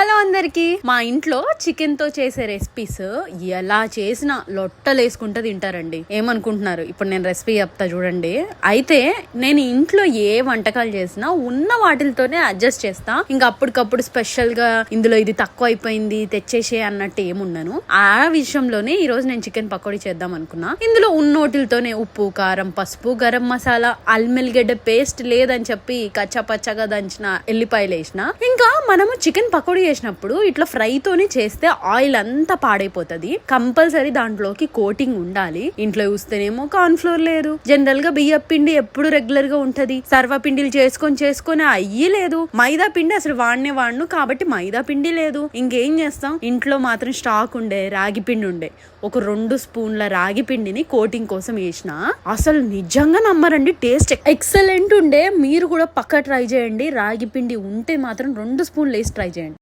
Hello అందరికి. మా ఇంట్లో చికెన్ తో చేసే రెసిపీస్ ఎలా చేసినా లొట్టలేసుకుంటూ తింటారండి. ఏమనుకుంటున్నారు? ఇప్పుడు నేను రెసిపీ చెప్తా చూడండి. అయితే నేను ఇంట్లో ఏ వంటకాలు చేసినా ఉన్న వాటితోనే అడ్జస్ట్ చేస్తా. ఇంకా అప్పటికప్పుడు స్పెషల్ గా ఇందులో ఇది తక్కువ అయిపోయింది తెచ్చేసే అన్నట్టు ఏముండను. ఆ విషయంలోనే ఈ రోజు నేను చికెన్ పకోడీ చేద్దాం అనుకున్నా. ఇందులో ఉన్నోటితోనే ఉప్పు, కారం, పసుపు, గరం మసాలా, అల్మెల్లిగడ్డ పేస్ట్ లేదని చెప్పి కచ్చా పచ్చగా దంచిన ఎల్లిపాయలు వేసిన. ఇంకా మనము చికెన్ పకోడీ చేసినప్పుడు ఇట్లా ఫ్రై తోనే చేస్తే ఆయిల్ అంతా పాడైపోతుంది. కంపల్సరీ దాంట్లోకి కోటింగ్ ఉండాలి. ఇంట్లో చూస్తేనేమో కార్న్ ఫ్లోర్ లేదు, జనరల్ గా బియ్య పిండి ఎప్పుడు రెగ్యులర్ గా ఉంటది. సర్వ పిండిలు చేసుకొని అయ్యి లేదు. మైదా పిండి అసలు వాడను కాబట్టి మైదా పిండి లేదు. ఇంకేం చేస్తాం, ఇంట్లో మాత్రం స్టాక్ ఉండే రాగి పిండి ఉండే. ఒక 2 స్పూన్ల రాగి పిండిని కోటింగ్ కోసం వేసిన. అసలు నిజంగా నమ్మరండి, టేస్ట్ ఎక్సలెంట్ ఉండే. మీరు కూడా పక్కా ట్రై చేయండి. రాగి పిండి ఉంటే మాత్రం 2 స్పూన్లు వేసి ట్రై చేయండి.